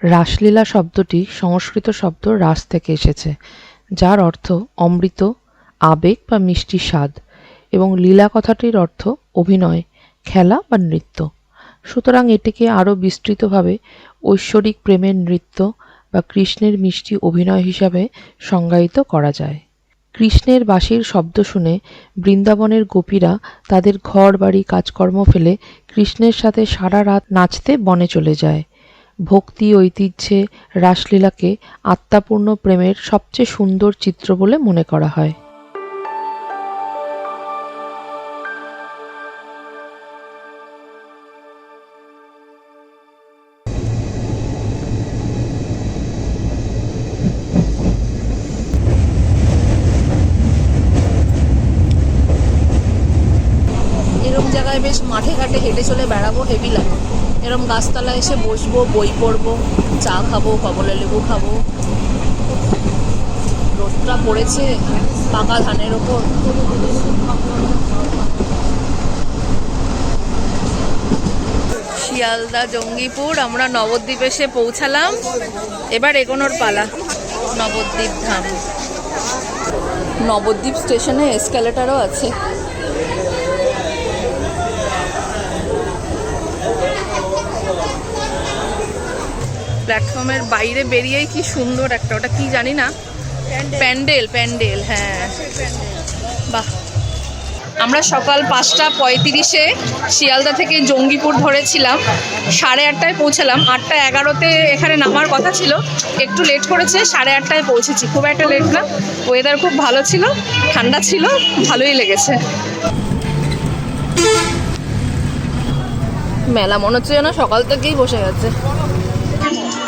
রাসলীলা শব্দটি সংস্কৃত শব্দ রাস থেকে এসেছে, যার অর্থ অমৃত, আবেগ বা মিষ্টি স্বাদ, এবং লীলা কথাটির অর্থ অভিনয়, খেলা বা নৃত্য। সুতরাং এটিকে আরও বিস্তৃতভাবে ঐশ্বরিক প্রেমের নৃত্য বা কৃষ্ণের মিষ্টি অভিনয় হিসাবে সংজ্ঞায়িত করা যায়। কৃষ্ণের বাঁশির শব্দ শুনে বৃন্দাবনের গোপীরা তাদের ঘর বাড়ি কাজকর্ম ফেলে কৃষ্ণের সাথে সারা রাত নাচতে বনে চলে যায়। ভক্তি ঐতিহ্যে রাসলীলাকে আত্মাপূর্ণ প্রেমের সবচেয়ে সুন্দর চিত্র বলে মনে করা হয়। এরম জায়গায় বেশ মাঠে ঘাটে হেঁটে চলে বেড়াবো, হেভি লাগে। এরম গাছতলায় এসে বসবো, বই পড়বো, চা খাবো, কমলা লেবু খাবো। রোদটা পড়েছে পাকা ধানের ওপর। শিয়ালদা জঙ্গিপুর, আমরা নবদ্বীপ এসে পৌঁছালাম। এবার এগোনোর পালা নবদ্বীপ ধাম। নবদ্বীপ স্টেশনে এসক্যালেটারও আছে। প্ল্যাটফর্মের বাইরে বেরিয়েই কি সুন্দর একটা, ওটা কি জানি না, প্যান্ডেল, প্যান্ডেল, হ্যাঁ বাহ। আমরা সকাল 5:35-এ শিয়ালদা থেকে জঙ্গিপুর ধরেছিলাম, 8:30টায় পৌঁছালাম। 8:11-তে এখানে নামার কথা ছিল, একটু লেট করেছে, 8:30টায় পৌঁছেছি। খুব একটা লেট না, ওয়েদার খুব ভালো ছিল, ঠান্ডা ছিল, ভালোই লেগেছে। মেলা মনে হচ্ছে যেন সকাল থেকেই বসে গেছে।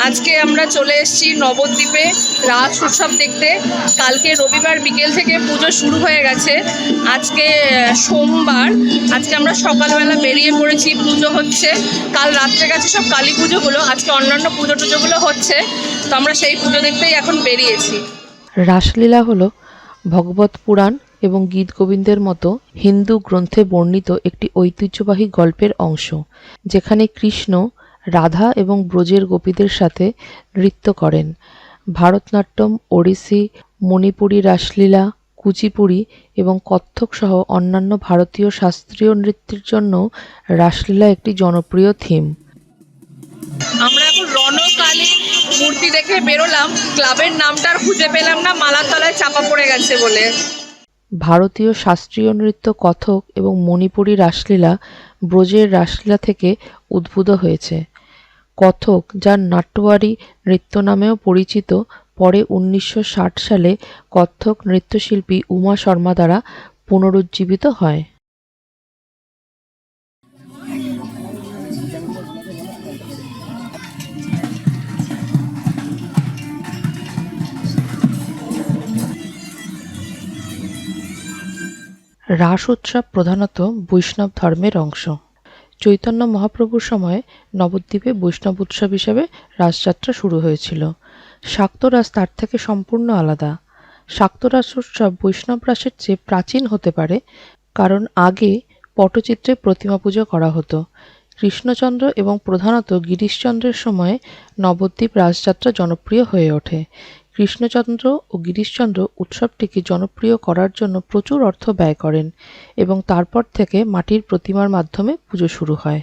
আজকে আমরা চলে এসেছি নবদ্বীপে রাস উৎসব দেখতে। কালকে রবিবার বিকেল থেকে পুজো শুরু হয়ে গেছে, আজকে সোমবার। আজকে আমরা সকালবেলা বেরিয়ে পড়েছি, পুজো হচ্ছে। কাল রাত্রে গেছে সব কালী পুজোগুলো, আজকে অন্যান্য পুজো টুজোগুলো হচ্ছে, তো আমরা সেই পুজো দেখতেই এখন বেরিয়েছি। রাসলীলা হলো ভগবত পুরাণ এবং গীত গোবিন্দের মতো হিন্দু গ্রন্থে বর্ণিত একটি ঐতিহ্যবাহী গল্পের অংশ, যেখানে কৃষ্ণ রাধা এবং ব্রজের গোপীদের সাথে নৃত্য করেন। ভারতনাট্যম, ওড়িশি, মণিপুরী রাসলীলা, কুচিপুড়ি এবং কত্থক সহ অন্যান্য ভারতীয় শাস্ত্রীয় নৃত্যের জন্য রাসলীলা একটি জনপ্রিয় থিম। আমরা এখন রণকালীর মূর্তি দেখে বেরোলাম, ক্লাবের নামটা আর খুঁজে পেলাম না, মালার তলায় চাপা পড়ে গেছে বলে। ভারতীয় শাস্ত্রীয় নৃত্য কথক এবং মণিপুরী রাসলীলা ব্রজের রাসলীলা থেকে উদ্ভূত হয়েছে। কথক, যার নাট্যওয়ারী নৃত্য নামেও পরিচিত, পরে 1960 সালে কত্থক নৃত্যশিল্পী উমা শর্মা দ্বারা পুনরুজ্জীবিত হয়। রাস উৎসব প্রধানত বৈষ্ণব ধর্মের অংশ। চৈতন্য মহাপ্রভুর সময়ে নবদ্বীপে বৈষ্ণব উৎসব হিসেবে রাসযাত্রা শুরু হয়েছিল। শাক্ত রাস তার থেকে সম্পূর্ণ আলাদা। শাক্ত রাস উৎসব বৈষ্ণব রাসের চেয়ে প্রাচীন হতে পারে, কারণ আগে পটচিত্রে প্রতিমা পুজো করা হতো। কৃষ্ণচন্দ্র এবং প্রধানত গিরিশচন্দ্রের সময়ে নবদ্বীপ রাসযাত্রা জনপ্রিয় হয়ে ওঠে। কৃষ্ণচন্দ্র ও গিরিশচন্দ্র উৎসবটিকে জনপ্রিয় করার জন্য প্রচুর অর্থ ব্যয় করেন এবং তারপর থেকে মাটির প্রতিমার মাধ্যমে পুজো শুরু হয়।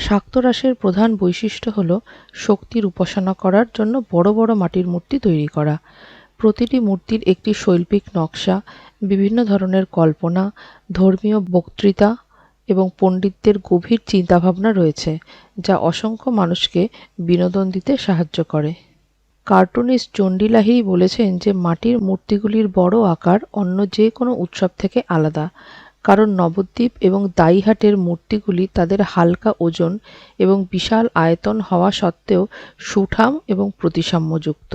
শাক্তরাসের প্রধান বৈশিষ্ট্য হল শক্তির উপাসনা করার জন্য বড় বড় মাটির মূর্তি তৈরি করা। প্রতিটি মূর্তির একটি শৈল্পিক নকশা, বিভিন্ন ধরনের কল্পনা, ধর্মীয় বক্তৃতা এবং পণ্ডিতদের গভীর চিন্তাভাবনা রয়েছে, যা অসংখ্য মানুষকে বিনোদন দিতে সাহায্য করে। কার্টুনিস্ট চণ্ডী লাহিড়ী বলেছেন যে মাটির মূর্তিগুলির বড় আকার অন্য যে কোনো উৎসব থেকে আলাদা, কারণ নবদ্বীপ এবং দাইহাটের মূর্তিগুলি তাদের হালকা ওজন এবং বিশাল আয়তন হওয়া সত্ত্বেও সুঠাম এবং প্রতিসাম্যযুক্ত।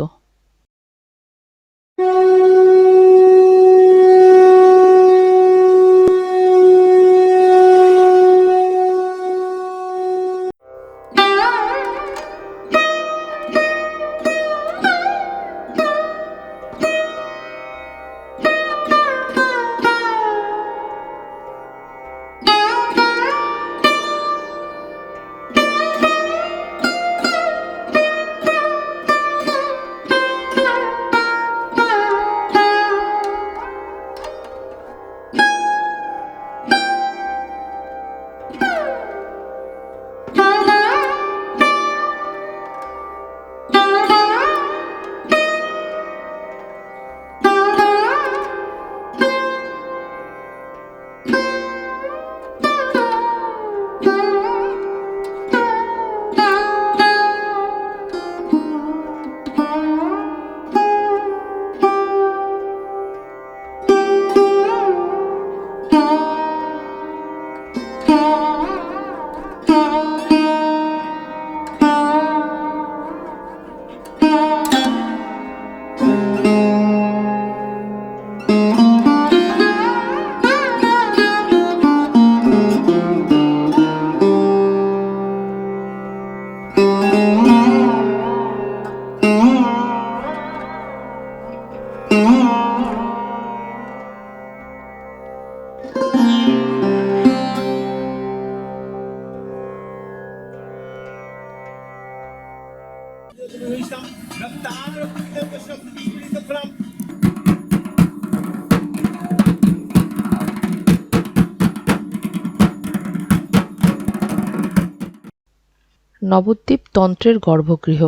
নবদ্বীপ তন্ত্রের গর্ভগৃহ।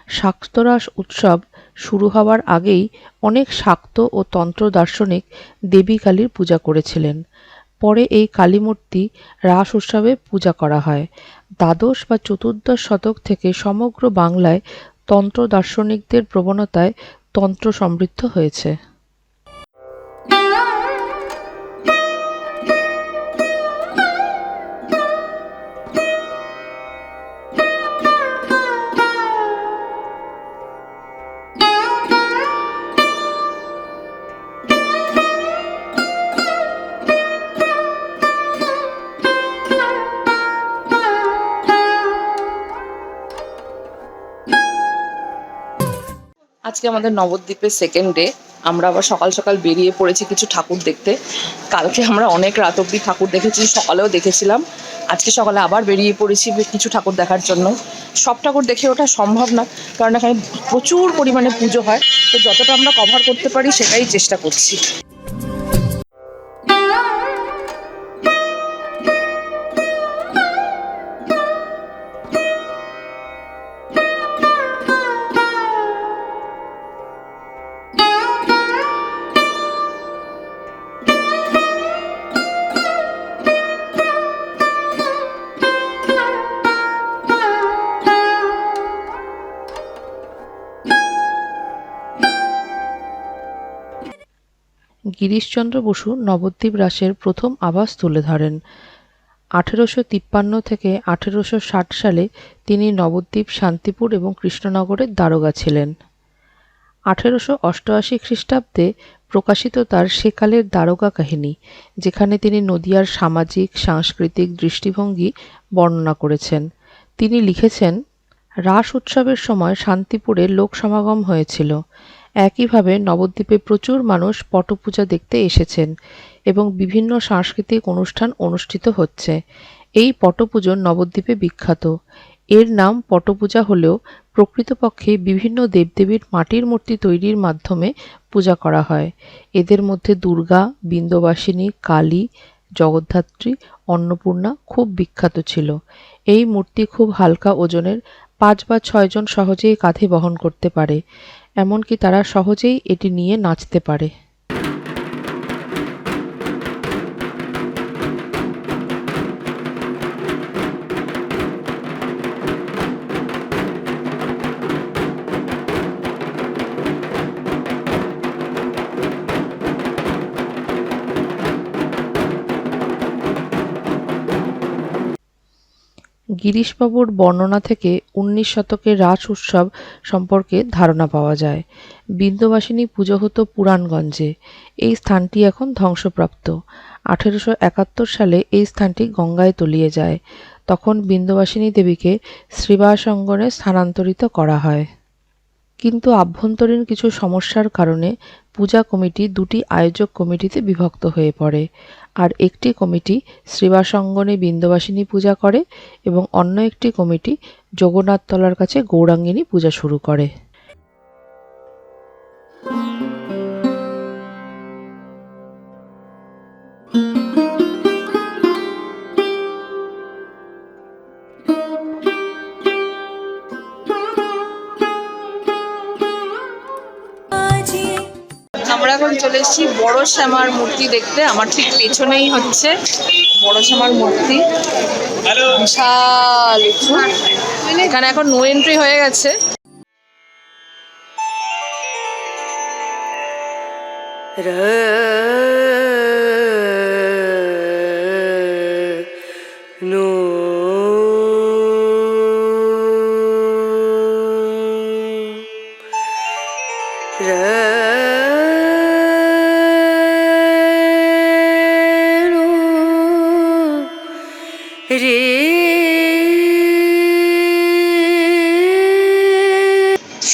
শাক্তরাস উৎসব শুরু হওয়ার আগেই অনেক শাক্ত ও তন্ত্র দার্শনিক দেবী কালীর পূজা করেছিলেন। পরে এই কালী মূর্তি রাস উৎসবে পূজা করা হয়। দ্বাদশ বা চতুর্দশ শতক থেকে সমগ্র বাংলায় তন্ত্র দার্শনিকদের প্রবণতায় তন্ত্র সমৃদ্ধ হয়েছে। আজকে আমাদের নবদ্বীপের সেকেন্ড ডে। আমরা আবার সকাল সকাল বেরিয়ে পড়েছি কিছু ঠাকুর দেখতে। কালকে আমরা অনেক রাত অবধি ঠাকুর দেখেছি, সকালেও দেখেছিলাম। আজকে সকালে আবার বেরিয়ে পড়েছি কিছু ঠাকুর দেখার জন্য। সব ঠাকুর দেখে ওঠা সম্ভব না, কারণ এখানে প্রচুর পরিমাণে পুজো হয়, তো যতটা আমরা কভার করতে পারি সেটাই চেষ্টা করছি। গিরিশচন্দ্র বসু নবদ্বীপ রাসের প্রথম আভাস তুলে ধরেন। 1853 থেকে 1860 সালে তিনি নবদ্বীপ, শান্তিপুর এবং কৃষ্ণনগরের দারোগা ছিলেন। 1888 খ্রিস্টাব্দে প্রকাশিত তার সেকালের দারোগা কাহিনী, যেখানে তিনি নদিয়ার সামাজিক সাংস্কৃতিক দৃষ্টিভঙ্গি বর্ণনা করেছেন। তিনি লিখেছেন, রাস উৎসবের সময় শান্তিপুরে লোক সমাগম হয়েছিল। একইভাবে নবদ্বীপে প্রচুর মানুষ পটপূজা দেখতে এসেছেন এবং বিভিন্ন সাংস্কৃতিক অনুষ্ঠান অনুষ্ঠিত হচ্ছে। এই পটপুজো নবদ্বীপে বিখ্যাত। এর নাম পটপূজা হলেও প্রকৃতপক্ষে বিভিন্ন দেবদেবীর মাটির মূর্তি তৈরির মাধ্যমে পূজা করা হয়। এদের মধ্যে দুর্গা, বিন্ধ্যবাসিনী, কালী, জগদ্ধাত্রী অন্নপূর্ণা খুব বিখ্যাত ছিল। এই মূর্তি খুব হালকা ওজনের, 5 বা 6 জন সহজেই কাঁধে বহন করতে পারে, এমনকি তারা সহজেই এটি নিয়ে নাচতে পারে। গিরিশবাবুর বর্ণনা থেকে 19 শতকের রাস উৎসব সম্পর্কে ধারণা পাওয়া যায়। বিন্দবাসিনী পুজো হতো পুরাণগঞ্জে। এই স্থানটি এখন ধ্বংসপ্রাপ্ত। 1871 সালে এই স্থানটি গঙ্গায় তলিয়ে যায়। তখন বিন্দবাসিনী দেবীকে শ্রীবাস অঙ্গনে স্থানান্তরিত করা হয়। কিন্তু আভ্যন্তরীণ কিছু সমস্যার কারণে পূজা কমিটি দুটি আয়োজক কমিটিতে বিভক্ত হয়ে পড়ে, আর একটি কমিটি শ্রীবাস অঙ্গনে বিন্দবাসিনী পূজা করে এবং অন্য একটি কমিটি জগন্নাথতলার কাছে গৌরাঙ্গিনী পূজা শুরু করে। আমরা এখন চলে এসেছি বড় শ্যামার মূর্তি দেখতে। আমার ঠিক পেছনেই হচ্ছে বড় শ্যামার মূর্তি, বিশাল। এখানে এখন নো এন্ট্রি হয়ে গেছে।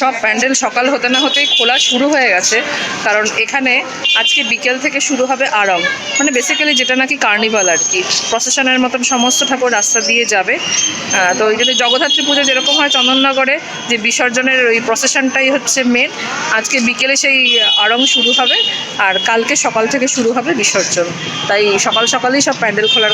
সব প্যান্ডেল সকাল হতে না হতেই খোলা শুরু হয়ে গেছে, কারণ এখানে আজকে বিকেল থেকে শুরু হবে আরং, মানে বেসিক্যালি যেটা নাকি কার্নিভাল আর কি। প্রসেশনের মতন সমস্ত ঠাকুর রাস্তা দিয়ে যাবে। তো ওই জন্য জগদ্ধাত্রী পুজো যেরকম হয় চন্দননগরে, যে বিসর্জনের ওই প্রসেশনটাই হচ্ছে মেন। আজকে বিকেলে সেই আরং শুরু হবে, আর কালকে সকাল থেকে শুরু হবে বিসর্জন। তাই সকাল সকালেই সব প্যান্ডেল খোলার।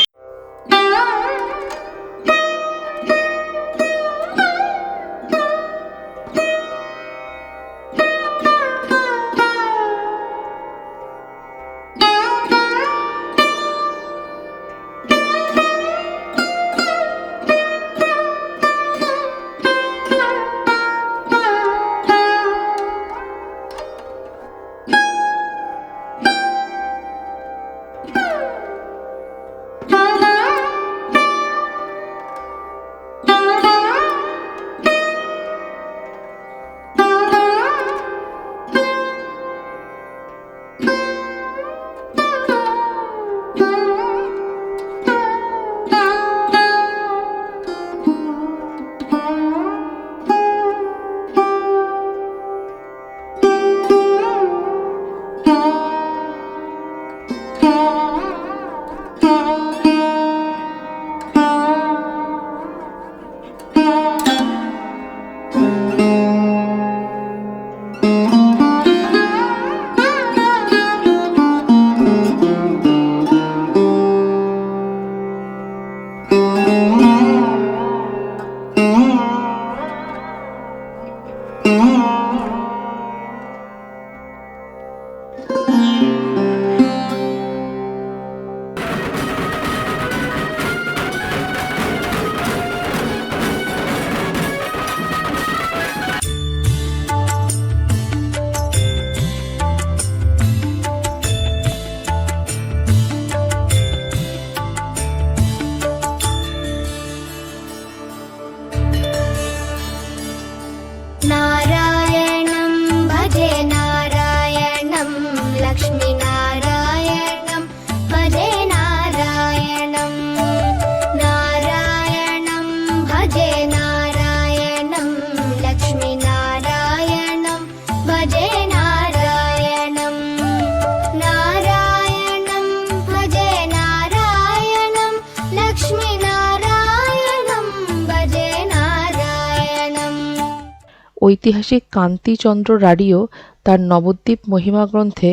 ঐতিহাসিক কান্তিচন্দ্র রাডিও তার নবদ্বীপ মহিমা গ্রন্থে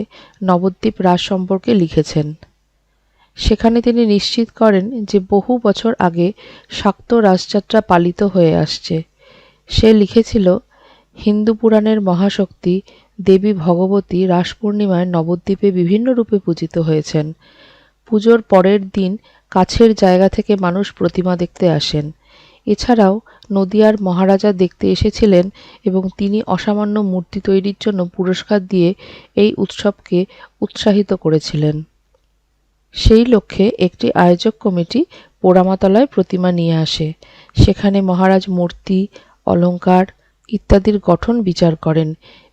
নবদ্বীপ রাস সম্পর্কে লিখেছেন। সেখানে তিনি নিশ্চিত করেন যে বহু বছর আগে শাক্ত রাসযাত্রা পালিত হয়ে আসছে। সে লিখেছিল, হিন্দু পুরাণের মহাশক্তি দেবী ভগবতী রাস পূর্ণিমায় নবদ্বীপে বিভিন্ন রূপে পূজিত হয়েছেন। পুজোর পরের দিন কাছের জায়গা থেকে মানুষ প্রতিমা দেখতে আসেন। এছাড়াও নদিয়ার মহারাজা দেখতে এসেছিলেন এবং তিনি অসামান্য মূর্তি তৈরির জন্য পুরস্কার দিয়ে এই উৎসবকে উৎসাহিত করেছিলেন। সেই লক্ষ্যে একটি আয়োজক কমিটি পোড়ামাতলায় প্রতিমা নিয়ে আসে। সেখানে মহারাজ মূর্তি, অলঙ্কার ইত্যাদির গঠন বিচার করেন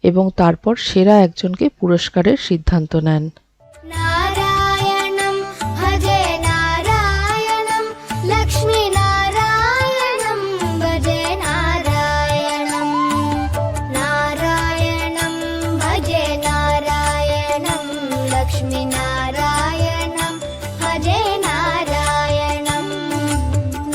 এবং তারপর সেরা একজনকে পুরস্কারের সিদ্ধান্ত নেন। नारायणं भजे नारायणं लक्ष्मीनारायणं भजे नारायणं नारायणं भजे नारायणं लक्ष्मीनारायणं भजे नारायणं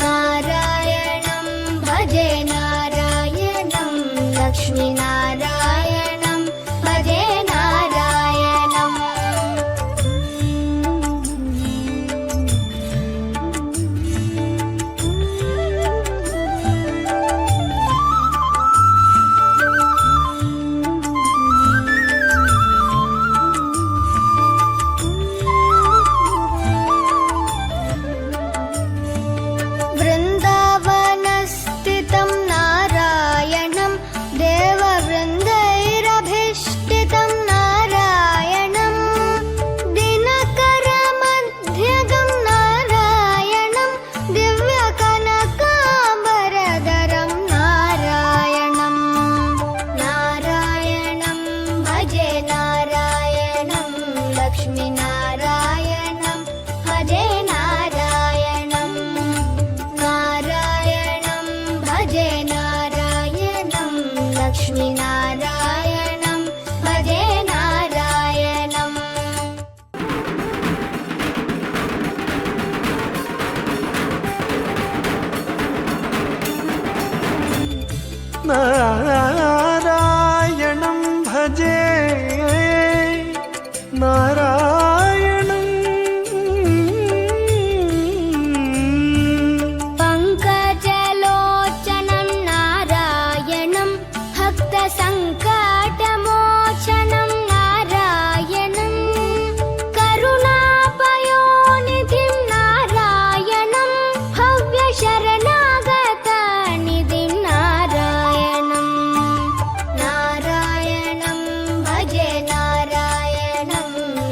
नारायणं भजे नारायणं लक्ष्मीनारायणं भजे नारायणम्। वृन्दावनस्थितं नारायणं देववृन्दैरभीष्टितं नारायणं दिनकरमध्यगं नारायणं दिव्यकनकाम्बरधरं नारायणं नारायणं भजे नारायणं लक्ष्मीनारायणं भजे नारायणं नारायणं भजे नारायणं लक्ष्मीनारायणं भजे नारायणम्। नारायणं भजे नारायणं पङ्कजलोचनं नारायणं भक्तसङ्कटमोचनं नारायणं करुणापयोनिधिं नारायणं भव्यशरणागतनिधिं नारायणं नारायणं भजे नारायणं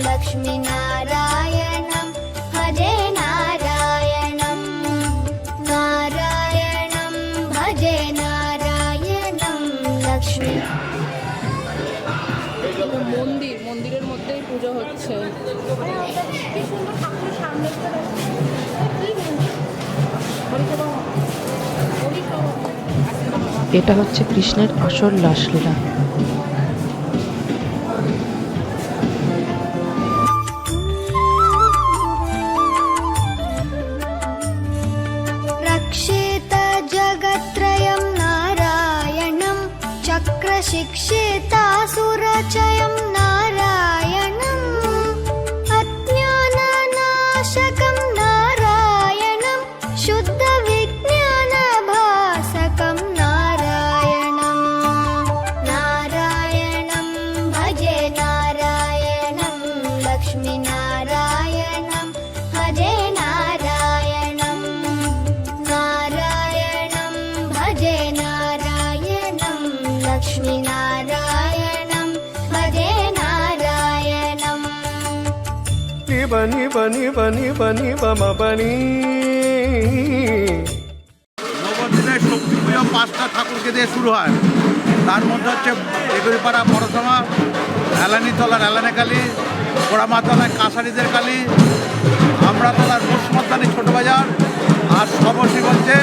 लक्ष्मीनारायणं भजे नारायणं नारायणं भजे नारायणं लक्ष्मी। মন্দিরের মধ্যেই পুজো হচ্ছে। এটা হচ্ছে কৃষ্ণের আসল রাসলীলা। रक्षेत जगत्त्रयं नारायणं चक्रशिक्षितासुरचयं नारायणम् अज्ञाननाशकं नारायणं शुद्धविज्ञानभासकं नारायणं नारायणं भजे नारायणं लक्ष्मीनारायणं भजे नारायणं नारायणं भजे नारायणं लक्ष्मीनारायणं भजे नारायणम्। बनी बनी बनी बनी बम बनी নবদ্বীপের শক্তি পুজো 5টা ঠাকুরকে দিয়ে শুরু হয়। তার মধ্যে হচ্ছে এগুড়িপাড়া বড়সমা, এলানিতলার এলানে কালী, পোড়ামাতলায় কাছারিদের কালী, আমরাতলার মোসমদ্দানি ছোট বাজার আর সবশিগঞ্জে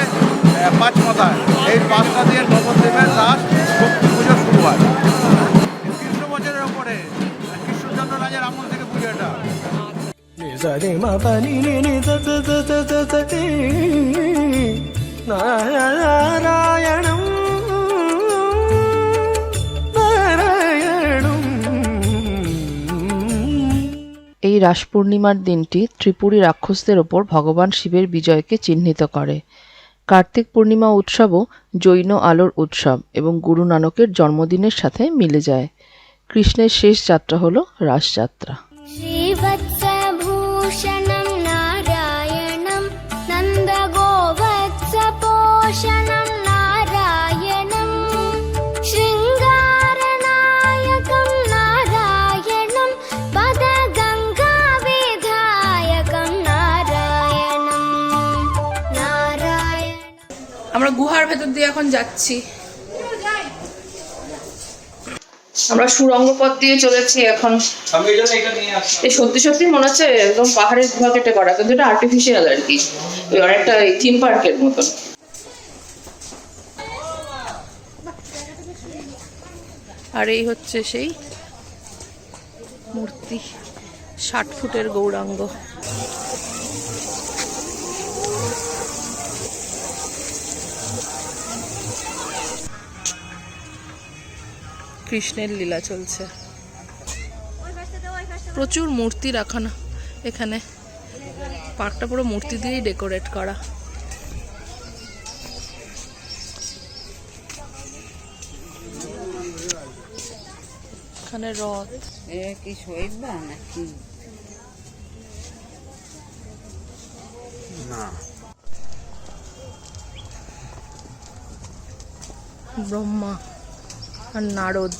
পাঁচমাথায়। এই 5টা দিয়ে নবদ্বীপের রাস শক্তি পুজো শুরু হয়। 300 বছরের ওপরে কৃষ্ণচন্দ্র রাজের আমল থেকে পুজো এটা। नारायणं नारायणं। এই রাস পূর্ণিমার দিনটি ত্রিপুরী রাক্ষসদের ওপর ভগবান শিবের বিজয়কে চিহ্নিত করে। কার্তিক পূর্ণিমা উৎসবও জৈন আলোর উৎসব এবং গুরু নানকের জন্মদিনের সাথে মিলে যায়। কৃষ্ণের শেষ যাত্রা হল রাসযাত্রা। श्रीवत्सभूषणं नारायणं नन्दगोवत्सपोषणं नारायणं शृङ्गारनायकं नारायणं पदगङ्गाविधायकं नारायणं नारायण। আমরা গুহার ভেতর দিয়ে এখন যাচ্ছি। আমরা সুড়ঙ্গ পথ দিয়ে চলেছি এখন। এই সত্যি সত্যি মনে হচ্ছে একদম পাহাড়ের গুহা কেটে করা, কিন্তু এটা আর্টিফিশিয়াল আর কি, ওই অনেকটা থিম পার্কের মতন। আর এই হচ্ছে সেই মূর্তি, 60 ফুটের গৌরাঙ্গ। কৃষ্ণের লীলা চলছে। প্রচুর মূর্তি রাখা না এখানে, পার্কটা পুরো মূর্তি দিয়েই ডেকোরেট করা। এখানে রথ, কি শৈবা নাকি? ব্রহ্মা আর নারদ।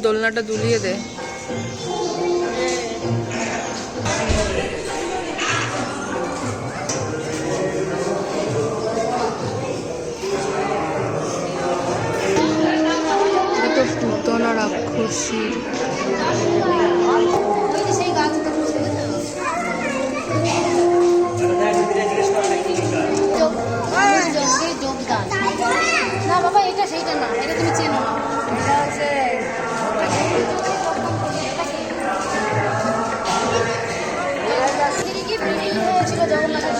দোলনাটা দুলিয়ে দে। এটা তো পুতনা রাক্ষসী। না বাবা, এটা সেইটা না, এটা তুমি চেনো না। এটা হচ্ছে ছিল জগন্নাথের।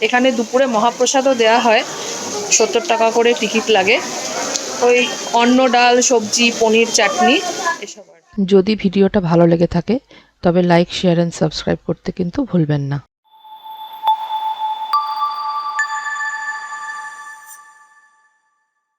এখানে দুপুরে মহাপ্রসাদও দেওয়া হয়, 70 টাকা করে টিকিট লাগে। ওই অন্ন, ডাল, সবজি, পনির, চাটনি এসব। যদি ভিডিওটা ভালো লেগে থাকে তবে লাইক, শেয়ার অ্যান্ড সাবস্ক্রাইব করতে কিন্তু ভুলবেন না।